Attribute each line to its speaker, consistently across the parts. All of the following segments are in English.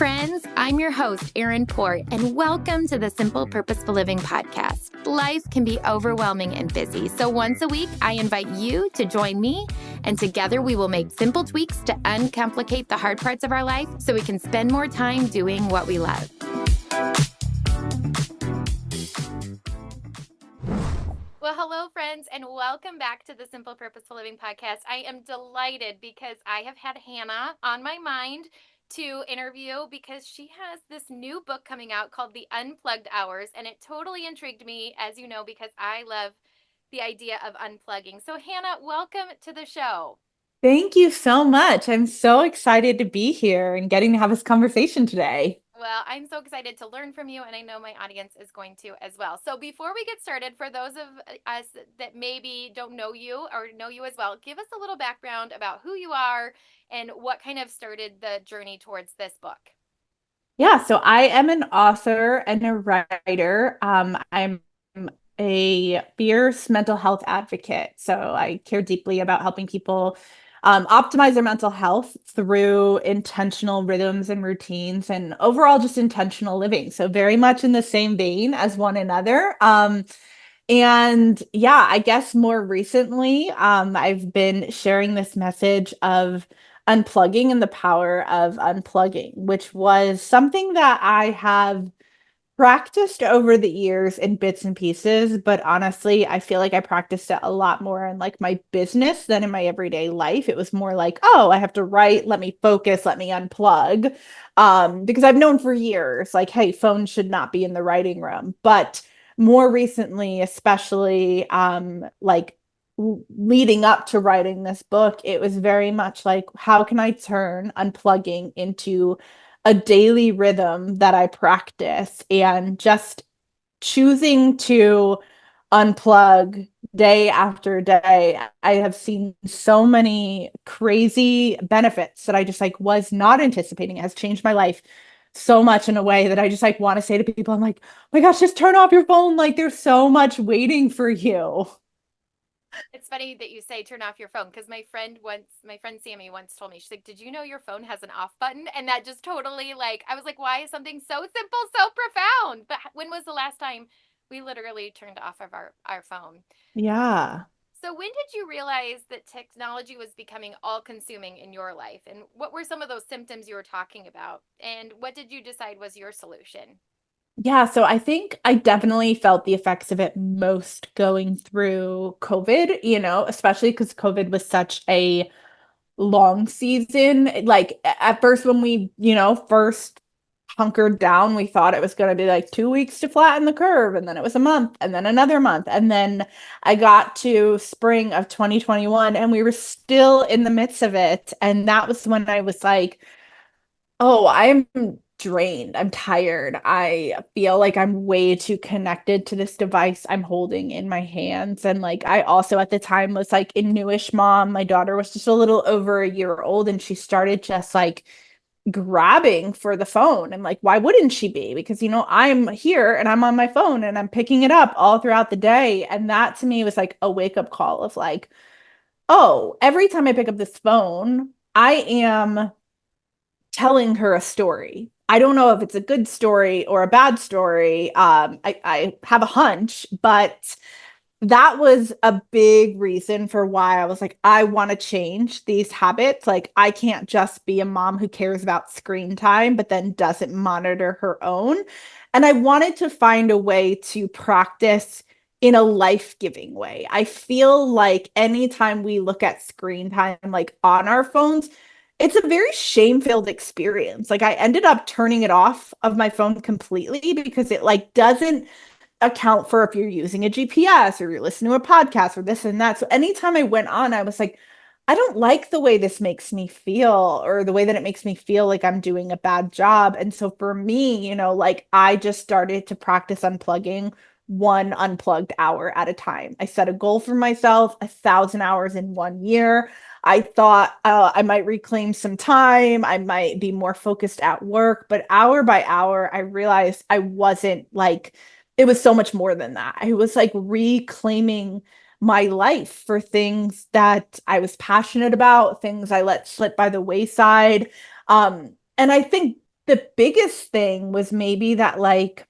Speaker 1: friends. I'm your host, Erin Port, and welcome to the Simple Purposeful Living podcast. Life can be overwhelming and busy, so once a week, I invite you to join me, and together we will make simple tweaks to uncomplicate the hard parts of our life so we can spend more time doing what we love. Well, hello, friends, and welcome back to the Simple Purposeful Living podcast. I am delighted because I have had Hannah on my mind to interview because she has this new book coming out called The Unplugged Hours, and it totally intrigued me, as you know, because I love the idea of unplugging. So, Hannah, welcome to the show.
Speaker 2: Thank you so much. I'm so excited to be here and getting to have this conversation today.
Speaker 1: Well, I'm so excited to learn from you, and I know my audience is going to as well. So before we get started, for those of us that maybe don't know you or know you as well, give us a little background about who you are and what kind of started the journey towards this book.
Speaker 2: Yeah, so I am an author and a writer. I'm a fierce mental health advocate. So I care deeply about helping people optimize their mental health through intentional rhythms and routines and overall just intentional living. So very much in the same vein as one another. And yeah, I guess more recently, I've been sharing this message of unplugging and the power of unplugging, which was something that I have practiced over the years in bits and pieces. But honestly, I feel like I practiced it a lot more in like my business than in my everyday life. It was more like, oh, I have to write, let me focus, let me unplug. Because I've known for years, like, hey, phones should not be in the writing room. But more recently, especially like leading up to writing this book, it was very much like, how can I turn unplugging into a daily rhythm that I practice and just choosing to unplug day after day. I have seen so many crazy benefits that I just like was not anticipating. It has changed my life so much in a way that I just like want to say to people, I'm like, oh my gosh, just turn off your phone. Like there's so much waiting for you.
Speaker 1: It's funny that you say turn off your phone because my friend Sammy once told me, she's like, did you know your phone has an off button? And that just totally like, I was like, why is something so simple so profound? But when was the last time we literally turned off of our phone?
Speaker 2: Yeah.
Speaker 1: So when did you realize that technology was becoming all consuming in your life? And what were some of those symptoms you were talking about? And what did you decide was your solution?
Speaker 2: Yeah, so I think I definitely felt the effects of it most going through COVID, especially because COVID was such a long season. Like at first, when we, first hunkered down, we thought it was going to be like 2 weeks to flatten the curve, and then it was a month, and then another month. And then I got to spring of 2021, and we were still in the midst of it. And that was when I was like, oh, I'm drained. I'm tired. I feel like I'm way too connected to this device I'm holding in my hands. And like, I also at the time was like a newish mom. My daughter was just a little over a year old, and she started just like grabbing for the phone. And like, why wouldn't she be? Because, I'm here and I'm on my phone and I'm picking it up all throughout the day. And that to me was like a wake up call of like, oh, every time I pick up this phone, I am telling her a story. I don't know if it's a good story or a bad story. I have a hunch, but that was a big reason for why I was like, I want to change these habits. Like, I can't just be a mom who cares about screen time, but then doesn't monitor her own. And I wanted to find a way to practice in a life-giving way. I feel like anytime we look at screen time, like on our phones, it's a very shame-filled experience. Like I ended up turning it off of my phone completely because it like doesn't account for if you're using a GPS or you're listening to a podcast or this and that. So anytime I went on, I was like, I don't like the way this makes me feel or the way that it makes me feel like I'm doing a bad job. And so for me, like I just started to practice unplugging one unplugged hour at a time. I set a goal for myself, 1,000 hours in 1 year. I thought I might reclaim some time. I might be more focused at work, but hour by hour, I realized I wasn't like, it was so much more than that. I was like reclaiming my life for things that I was passionate about, things I let slip by the wayside. And I think the biggest thing was maybe that like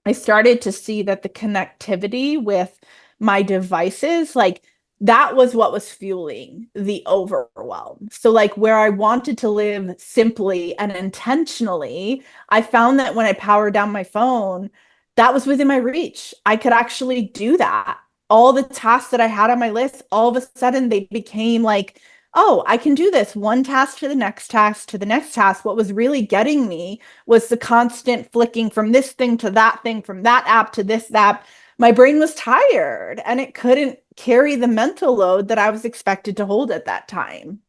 Speaker 2: I started to see that the connectivity with my devices, like that was what was fueling the overwhelm. So, like, where I wanted to live simply and intentionally, I found that when I powered down my phone, that was within my reach. I could actually do that. All the tasks that I had on my list, all of a sudden, they became like, oh, I can do this one task to the next task to the next task. What was really getting me was the constant flicking from this thing to that thing, from that app to this app. My brain was tired and it couldn't carry the mental load that I was expected to hold at that time.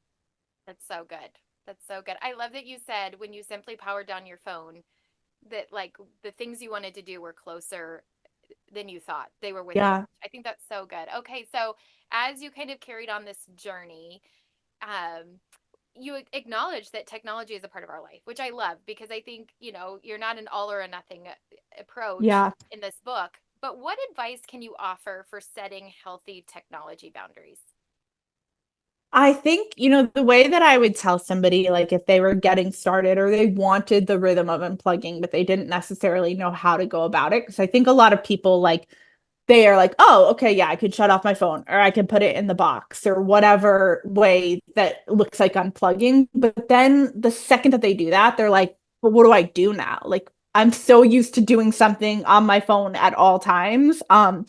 Speaker 1: That's so good. That's so good. I love that you said when you simply powered down your phone that like the things you wanted to do were closer than you thought. They were within reach.
Speaker 2: Yeah.
Speaker 1: I think that's so good. Okay, so as you kind of carried on this journey, um, you acknowledge that technology is a part of our life, which I love because I think, you're not an all or a nothing approach
Speaker 2: Yeah.
Speaker 1: in this book. But what advice can you offer for setting healthy technology boundaries?
Speaker 2: I think, the way that I would tell somebody, like if they were getting started or they wanted the rhythm of unplugging, but they didn't necessarily know how to go about it. Because I think a lot of people like they are like, oh, okay, yeah, I could shut off my phone or I can put it in the box or whatever way that looks like unplugging. But then the second that they do that, they're like, well, what do I do now? Like, I'm so used to doing something on my phone at all times. And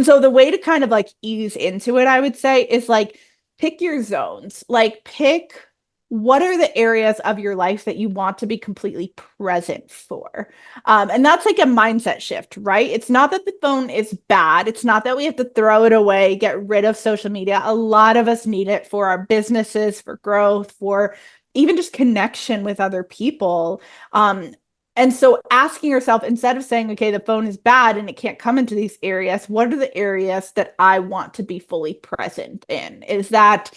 Speaker 2: so the way to kind of like ease into it, I would say, is like pick your zones. Like, pick what are the areas of your life that you want to be completely present for. And that's like a mindset shift, right? It's not that the phone is bad. It's not that we have to throw it away, get rid of social media. A lot of us need it for our businesses, for growth, for even just connection with other people. And so asking yourself, instead of saying, okay, the phone is bad and it can't come into these areas, what are the areas that I want to be fully present in? Is that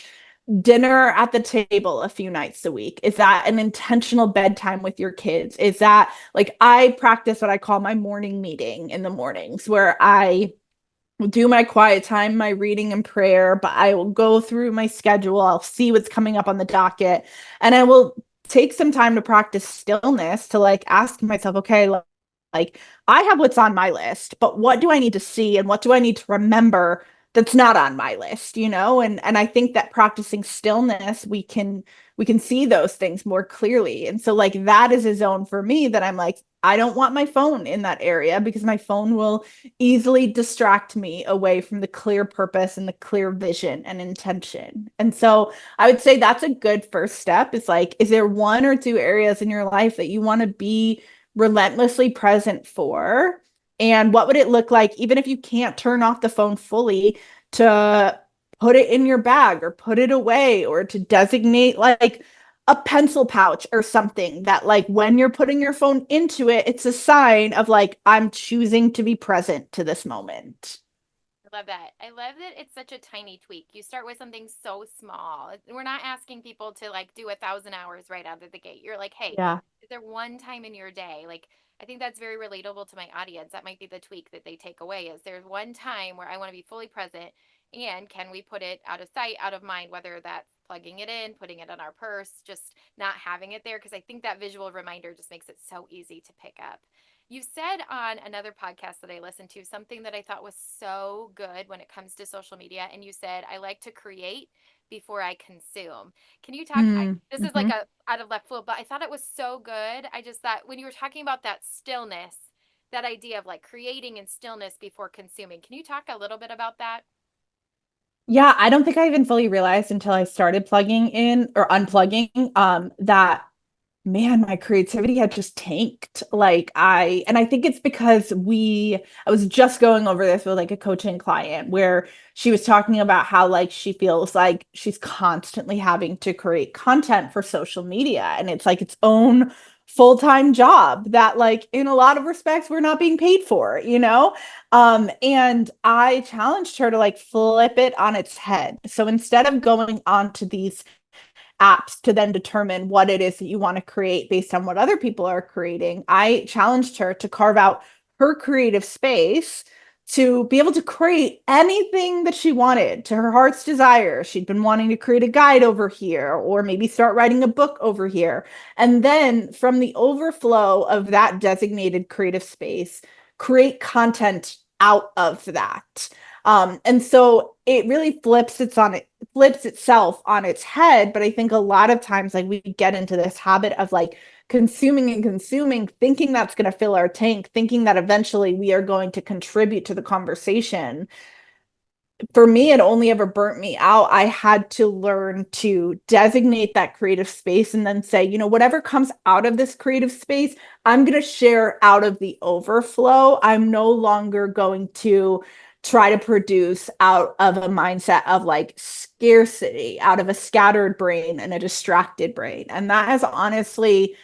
Speaker 2: dinner at the table a few nights a week? Is that an intentional bedtime with your kids? Is that like I practice what I call my morning meeting in the mornings where I will do my quiet time, my reading and prayer, but I will go through my schedule. I'll see what's coming up on the docket and I will take some time to practice stillness to like ask myself, okay, like I have what's on my list, but what do I need to see and what do I need to remember that's not on my list, And I think that practicing stillness, we can see those things more clearly. And so like that is a zone for me that I'm like, I don't want my phone in that area because my phone will easily distract me away from the clear purpose and the clear vision and intention. And so I would say that's a good first step. Is like, is there one or two areas in your life that you want to be relentlessly present for? And what would it look like, even if you can't turn off the phone fully, to put it in your bag or put it away or to designate like a pencil pouch or something that like when you're putting your phone into it, it's a sign of like, I'm choosing to be present to this moment.
Speaker 1: I love that. I love that it's such a tiny tweak. You start with something so small. We're not asking people to like do 1,000 hours right out of the gate. You're like, hey,
Speaker 2: Yeah.
Speaker 1: is there one time in your day? Like, I think that's very relatable to my audience. That might be the tweak that they take away is there's one time where I want to be fully present and can we put it out of sight, out of mind, whether that's plugging it in, putting it in our purse, just not having it there. Because I think that visual reminder just makes it so easy to pick up. You said on another podcast that I listened to something that I thought was so good when it comes to social media. And you said, I like to create before I consume. Can you talk? This is like
Speaker 2: Mm-hmm.
Speaker 1: a out of left field, but I thought it was so good. I just thought when you were talking about that stillness, that idea of like creating in stillness before consuming. Can you talk a little bit about that?
Speaker 2: Yeah, I don't think I even fully realized until I started plugging in or unplugging that man, my creativity had just tanked. And I think it's because I was just going over this with like a coaching client where she was talking about how like she feels like she's constantly having to create content for social media. And it's like its own full-time job that like in a lot of respects we're not being paid for. And I challenged her to like flip it on its head. So instead of going on to these apps to then determine what it is that you want to create based on what other people are creating, I challenged her to carve out her creative space to be able to create anything that she wanted to her heart's desire. She'd been wanting to create a guide over here, or maybe start writing a book over here. And then from the overflow of that designated creative space, create content out of that. And so it really flips itself on its head. But I think a lot of times, like, we get into this habit of like consuming and consuming, thinking that's going to fill our tank, thinking that eventually we are going to contribute to the conversation. For me, it only ever burnt me out. I had to learn to designate that creative space and then say, whatever comes out of this creative space, I'm going to share out of the overflow. I'm no longer going to try to produce out of a mindset of like scarcity, out of a scattered brain and a distracted brain. And that has honestly,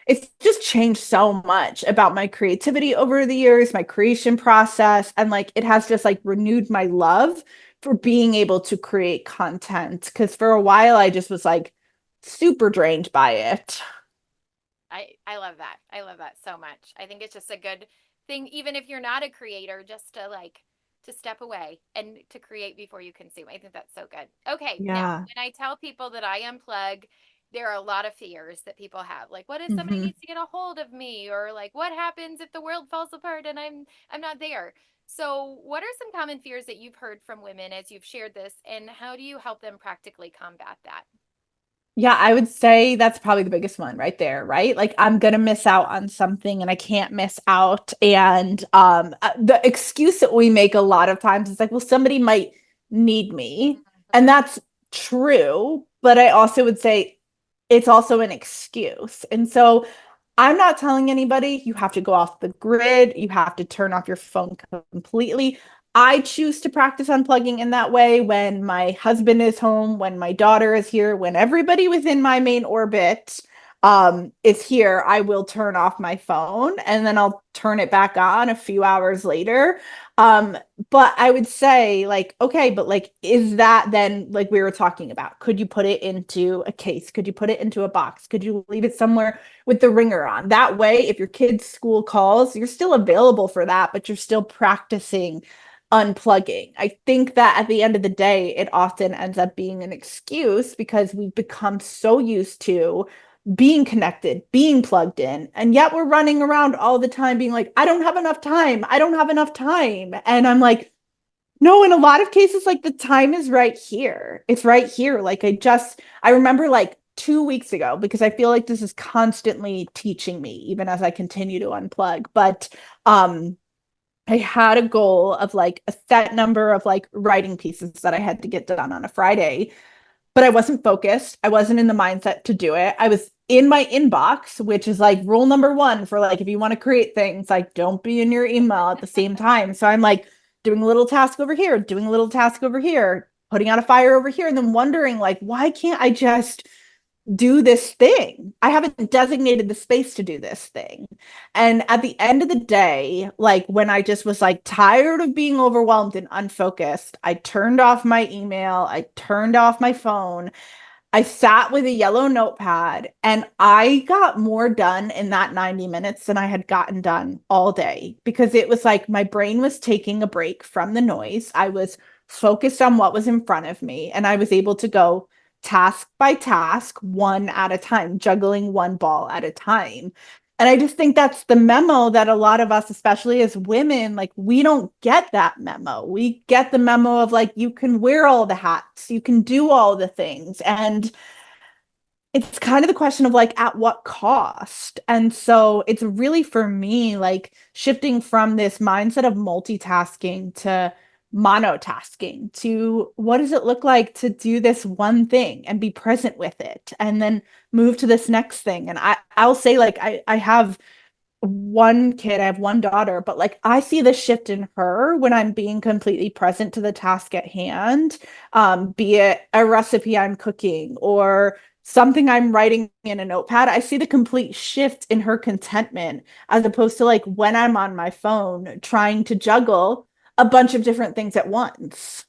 Speaker 2: it's just changed so much about my creativity over the years, my creation process, and like it has just like renewed my love for being able to create content. Because for a while, I just was like super drained by it.
Speaker 1: I love that. I love that so much. I think it's just a good thing, even if you're not a creator, just to like to step away and to create before you consume. I think that's so good. Okay, now
Speaker 2: Yeah.
Speaker 1: when I tell people that I unplug, there are a lot of fears that people have. Like, what if somebody
Speaker 2: Mhm.
Speaker 1: needs to get a hold of me? Or like, what happens if the world falls apart and I'm not there? So, what are some common fears that you've heard from women as you've shared this, and how do you help them practically combat that?
Speaker 2: Yeah, I would say that's probably the biggest one right there, right? Like I'm gonna miss out on something and I can't miss out. And the excuse that we make a lot of times is like, well, somebody might need me.
Speaker 1: Mhm.
Speaker 2: And that's true, but I also would say it's also an excuse. And so I'm not telling anybody you have to go off the grid, you have to turn off your phone completely. I choose to practice unplugging in that way when my husband is home, when my daughter is here, when everybody within my main orbit is here. I will turn off my phone and then I'll turn it back on a few hours later. Um, but I would say, like, okay, but like, is that then like we were talking about? Could you put it into a case? Could you put it into a box? Could you leave it somewhere with the ringer on? That way, if your kid's school calls, you're still available for that, but you're still practicing unplugging. I think that at the end of the day, it often ends up being an excuse because we've become so used to being connected, being plugged in, and yet we're running around all the time being like, I don't have enough time. I don't have enough time. And I'm like, no, in a lot of cases, like the time is right here. It's right here. I remember like 2 weeks ago, because I feel like this is constantly teaching me, even as I continue to unplug. But I had a goal of like a set number of like writing pieces that I had to get done on a Friday, but I wasn't focused. I wasn't in the mindset to do it. I was in my inbox, which is like rule number one for like if you want to create things, like don't be in your email at the same time. So I'm like doing a little task over here, doing a little task over here, putting out a fire over here, and then wondering like, why can't I just do this thing? I haven't designated the space to do this thing. And at the end of the day, like when I just was like tired of being overwhelmed and unfocused, I turned off my email, I turned off my phone, I sat with a yellow notepad and I got more done in that 90 minutes than I had gotten done all day because it was like my brain was taking a break from the noise. I was focused on what was in front of me and I was able to go task by task, one at a time, juggling one ball at a time. And I just think that's the memo that a lot of us, especially as women, like we don't get that memo. We get the memo of like, you can wear all the hats, you can do all the things. And it's kind of the question of like, at what cost? And so it's really for me, like shifting from this mindset of multitasking to monotasking to what does it look like to do this one thing and be present with it and then move to this next thing. And I'll say like I have one kid, I have one daughter, but like I see the shift in her when I'm being completely present to the task at hand, be it a recipe I'm cooking or something I'm writing in a notepad. I see the complete shift in her contentment as opposed to like when I'm on my phone trying to juggle a bunch of different things at once.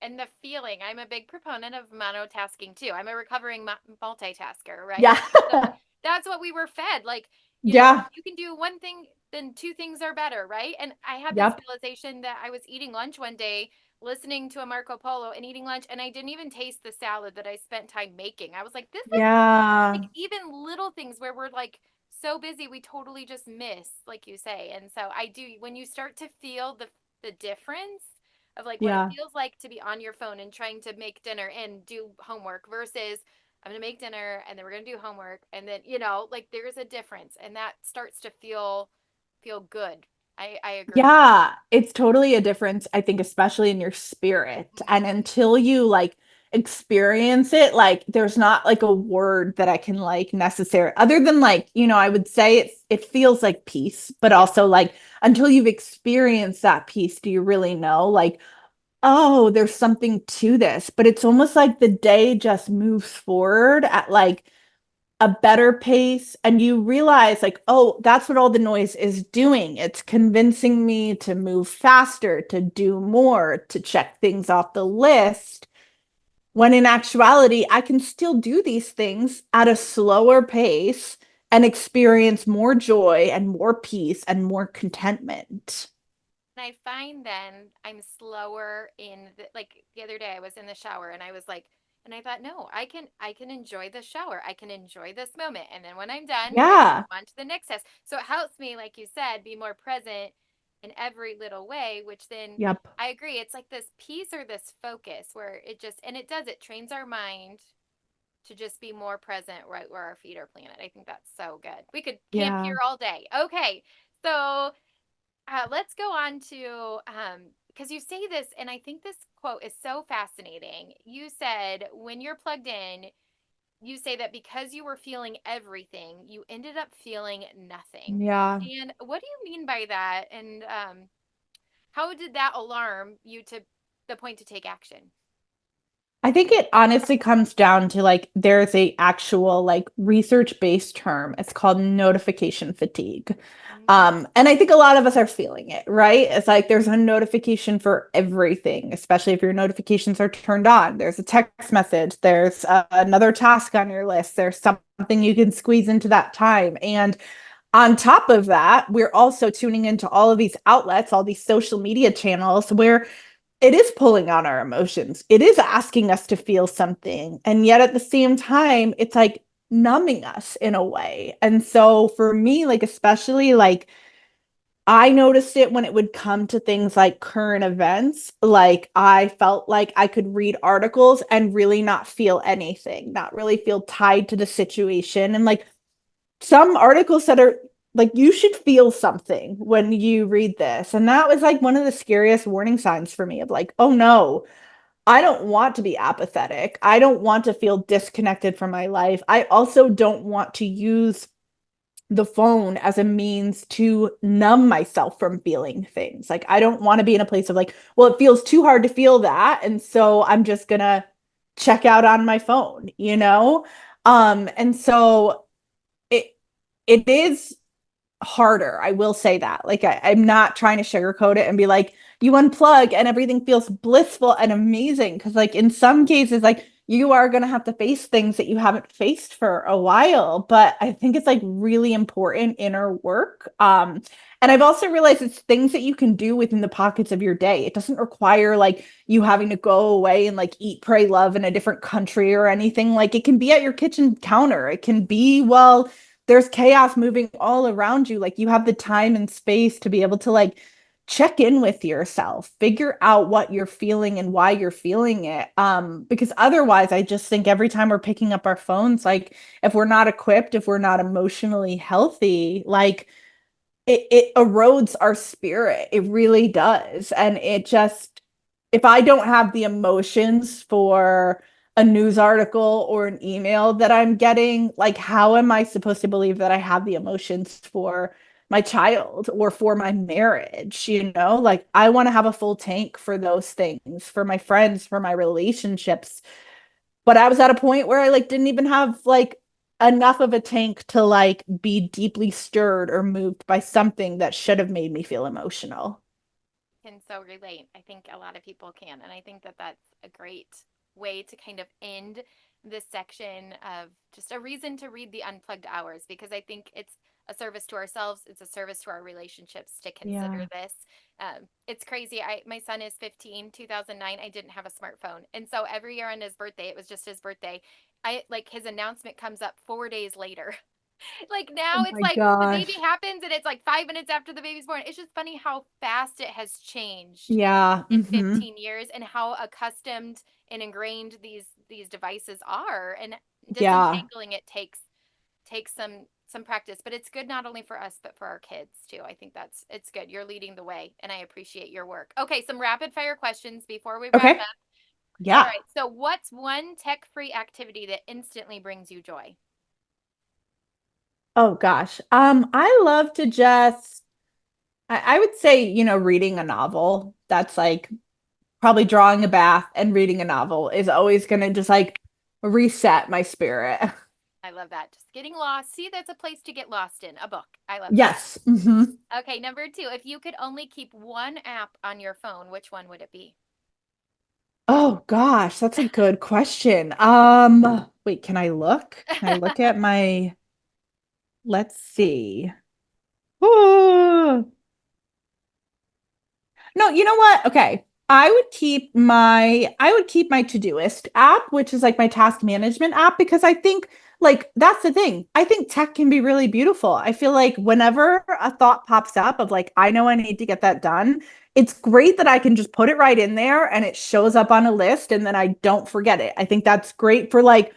Speaker 1: And the feeling, I'm a big proponent of monotasking too. I'm a recovering multitasker, right?
Speaker 2: Yeah.
Speaker 1: Because that's what we were fed. Like,
Speaker 2: Yeah.
Speaker 1: you can do one thing then two things are better, right? And I had this
Speaker 2: Yep.
Speaker 1: realization that I was eating lunch one day, listening to a Marco Polo and eating lunch, and I didn't even taste the salad that I spent time making. I was like, this is like
Speaker 2: Yeah.
Speaker 1: even little things where we're like so busy, we totally just miss, like you say. And so I do, when you start to feel the difference of like what it
Speaker 2: Yeah.
Speaker 1: feels like to be on your phone and trying to make dinner and do homework versus I'm gonna make dinner and then we're gonna do homework and then like there's a difference and that starts to feel good. I agree.
Speaker 2: Yeah, it's totally a difference, I think, especially in your spirit. And
Speaker 1: Mm-hmm.
Speaker 2: until you like experience it, like there's not like a word that I can like necessary other than like, I would say it feels like peace, but
Speaker 1: Yeah.
Speaker 2: also like until you've experienced that peace, do you really know like, oh, there's something to this? But it's almost like the day just moves forward at like a better pace and you realize like, oh, that's what all the noise is doing. It's convincing me to move faster, to do more, to check things off the list, when in actuality I can still do these things at a slower pace and experience more joy and more peace and more contentment.
Speaker 1: And I find then I'm slower in like the other day I was in the shower and I was like and I thought, no, I can enjoy the shower. I can enjoy this moment. And then when I'm done, I can
Speaker 2: Yeah.
Speaker 1: move on to the next task. So it helps me, like you said, be more present in every little way, which then
Speaker 2: Yep.
Speaker 1: I agree. It's like this peace or this focus where it just and it does, it trains our mind to just be more present right where our feet are planted. I think that's so good. We could camp
Speaker 2: Yeah.
Speaker 1: here all day. Okay. So let's go on to because you say this, and I think this quote is so fascinating. You said when you're plugged in, you say that because you were feeling everything, you ended up feeling nothing.
Speaker 2: Yeah.
Speaker 1: And what do you mean by that? And how did that alarm you to the point to take action?
Speaker 2: I think it honestly comes down to like there's a actual like research-based term. It's called notification fatigue.
Speaker 1: Mm,
Speaker 2: And I think a lot of us are feeling it, right? It's like there's a notification for everything, especially if your notifications are turned on. There's a text message, there's another task on your list, there's something you can squeeze into that time. And on top of that, we're also tuning into all of these outlets, all these social media channels where it is pulling on our emotions. It is asking us to feel something. And yet at the same time, it's like numbing us in a way. And so for me, like, especially like, I noticed it when it would come to things like current events. Like, I felt like I could read articles and really not feel anything, not really feel tied to the situation. And like, some articles that are like you should feel something when you read this. And that was like one of the scariest warning signs for me of like, oh no, I don't want to be apathetic. I don't want to feel disconnected from my life. I also don't want to use the phone as a means to numb myself from feeling things. Like I don't want to be in a place of like, well, it feels too hard to feel that. And so I'm just gonna check out on my phone, you know? And so it it is harder. I will say that. Like I'm not trying to sugarcoat it and be like, you unplug and everything feels blissful and amazing. Cause like in some cases, like you are gonna have to face things that you haven't faced for a while. But I think it's like really important inner work. And I've also realized it's things that you can do within the pockets of your day. It doesn't require like you having to go away and like eat, pray, love in a different country or anything. Like it can be at your kitchen counter. It can be, well, there's chaos moving all around you. Like you have the time and space to be able to like check in with yourself, figure out what you're feeling and why you're feeling it. Because otherwise, I just think every time we're picking up our phones, like if we're not equipped, if we're not emotionally healthy, like it erodes our spirit. It really does. And it just, if I don't have the emotions for a news article or an email that I'm getting, like, how am I supposed to believe that I have the emotions for my child or for my marriage? You know, like, I want to have a full tank for those things, for my friends, for my relationships, but I was at a point where I like didn't even have like enough of a tank to like be deeply stirred or moved by something that should have made me feel emotional.
Speaker 1: can so relate. I think a lot of people can. And I think that that's a great way to kind of end this section of just a reason to read the unplugged hours because I think it's a service to ourselves. It's a service to our relationships to consider
Speaker 2: Yeah.
Speaker 1: this. It's crazy. My son is 15, 2009. I didn't have a smartphone. And so every year on his birthday, it was just his birthday. I like his announcement comes up 4 days later. Like now
Speaker 2: Oh
Speaker 1: it's
Speaker 2: my
Speaker 1: like the baby
Speaker 2: gosh.
Speaker 1: happens and it's like 5 minutes after the baby's born. It's just funny how fast it has changed
Speaker 2: Yeah.
Speaker 1: in
Speaker 2: Hmm.
Speaker 1: 15 years and how accustomed and ingrained these devices are, and
Speaker 2: Yeah.
Speaker 1: disentangling it takes some practice, but it's good not only for us but for our kids too. I think it's good. You're leading the way and I appreciate your work. Okay, some rapid fire questions before we wrap
Speaker 2: Okay.
Speaker 1: up. All
Speaker 2: Yeah.
Speaker 1: right, so what's one tech-free activity that instantly brings you joy?
Speaker 2: Oh gosh. I love to just I would say, reading a novel. That's like probably drawing a bath and reading a novel is always gonna just like reset my spirit.
Speaker 1: I love that. Just getting lost. See, that's a place to get lost in, a book. I love that.
Speaker 2: Yes. Hmm.
Speaker 1: Okay, number two, if you could only keep one app on your phone, which one would it be?
Speaker 2: Oh gosh, that's a good question. Wait, can I look? Can I look at my, let's see. No, you know what? Okay. I would keep my Todoist app, which is like my task management app, because I think like that's the thing. I think tech can be really beautiful. I feel like whenever a thought pops up of like, I know I need to get that done, it's great that I can just put it right in there and it shows up on a list and then I don't forget it. I think that's great for like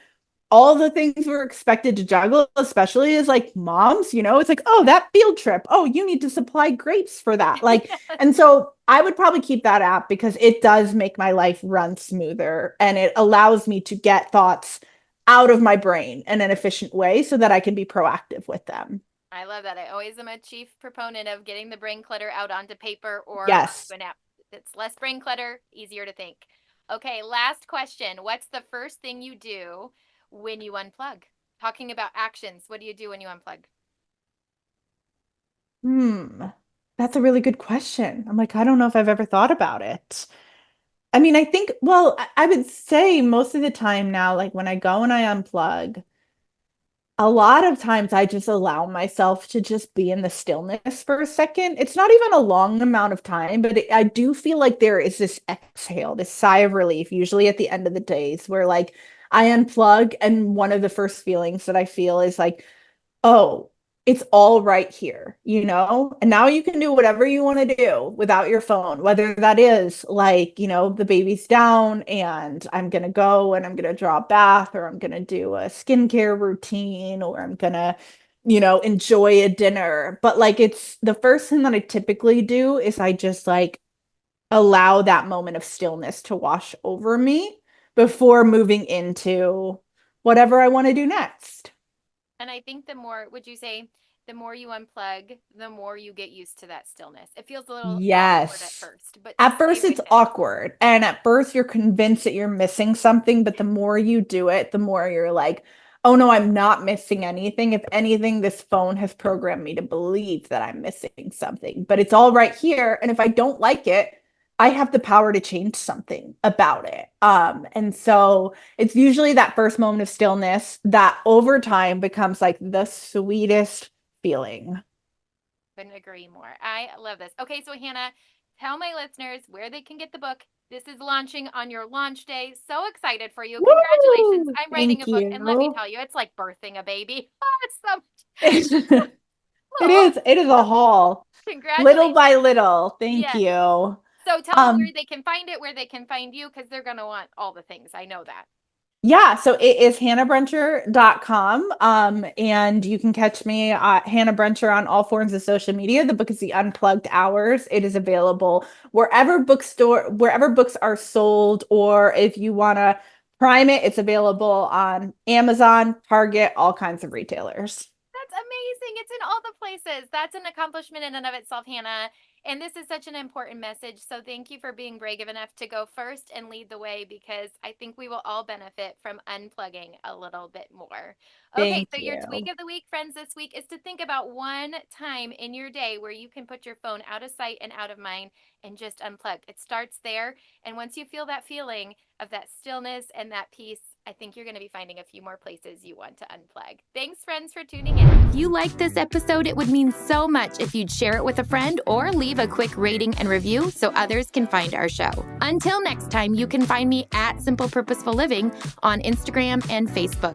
Speaker 2: all the things we're expected to juggle, especially as like moms, it's like, oh, that field trip. Oh, you need to supply grapes for that. Like, and so I would probably keep that app because it does make my life run smoother and it allows me to get thoughts out of my brain in an efficient way so that I can be proactive with them.
Speaker 1: I love that. I always am a chief proponent of getting the brain clutter out onto paper or
Speaker 2: Yes.
Speaker 1: onto an app. It's less brain clutter, easier to think. Okay, last question. What's the first thing you do when you unplug? Talking about actions, what do you do when you unplug?
Speaker 2: Hmm. That's a really good question. I'm like, I don't know if I've ever thought about it. I mean, I think, well, I would say most of the time now, like when I go and I unplug, a lot of times I just allow myself to just be in the stillness for a second. It's not even a long amount of time, but I do feel like there is this exhale, this sigh of relief, usually at the end of the days where like I unplug and one of the first feelings that I feel is like, oh, it's all right here, And now you can do whatever you want to do without your phone, whether that is like, the baby's down and I'm going to go and I'm going to draw a bath or I'm going to do a skincare routine or I'm going to, enjoy a dinner. But like, it's the first thing that I typically do is I just like allow that moment of stillness to wash over me before moving into whatever I want to do next.
Speaker 1: And I think the more, would you say, the more you unplug, the more you get used to that stillness? It feels a little awkward at
Speaker 2: Yes.
Speaker 1: first, but
Speaker 2: At
Speaker 1: stay
Speaker 2: first,
Speaker 1: with
Speaker 2: it's
Speaker 1: it.
Speaker 2: awkward. And at first, you're convinced that you're missing something. But the more you do it, the more you're like, oh no, I'm not missing anything. If anything, this phone has programmed me to believe that I'm missing something. But it's all right here. And if I don't like it, I have the power to change something about it. And so it's usually that first moment of stillness that over time becomes like the sweetest feeling.
Speaker 1: Couldn't agree more. I love this. Okay, so Hannah, tell my listeners where they can get the book. This is launching on your launch day. So excited for you. Congratulations.
Speaker 2: Woo!
Speaker 1: I'm writing a
Speaker 2: Thank
Speaker 1: book, and let me
Speaker 2: you.
Speaker 1: tell you, it's like birthing a baby. It's so
Speaker 2: It
Speaker 1: oh,
Speaker 2: is a haul. Little by
Speaker 1: congratulations.
Speaker 2: little. Thank
Speaker 1: Yes.
Speaker 2: you.
Speaker 1: So tell them where
Speaker 2: Um,
Speaker 1: they can find it, where they can find you, because they're going to want all the things. I know that.
Speaker 2: yeah, so it is hannahbrencher.com. And you can catch me at Hannah Brencher on all forms of social media. The book is The Unplugged Hours. It is available wherever books are sold, or if you want to prime it, it's available on Amazon, Target, all kinds of retailers.
Speaker 1: That's amazing. It's in all the places. That's an accomplishment in and of itself, Hannah. And this is such an important message. So thank you for being brave enough to go first and lead the way, because I think we will all benefit from unplugging a little bit more. Okay,
Speaker 2: Thank
Speaker 1: so your tweak
Speaker 2: you.
Speaker 1: of the week, friends, this week is to think about one time in your day where you can put your phone out of sight and out of mind and just unplug. It starts there. And once you feel that feeling of that stillness and that peace, I think you're going to be finding a few more places you want to unplug. Thanks, friends, for tuning in. If you liked this episode, it would mean so much if you'd share it with a friend or leave a quick rating and review so others can find our show. Until next time, you can find me at Simple Purposeful Living on Instagram and Facebook.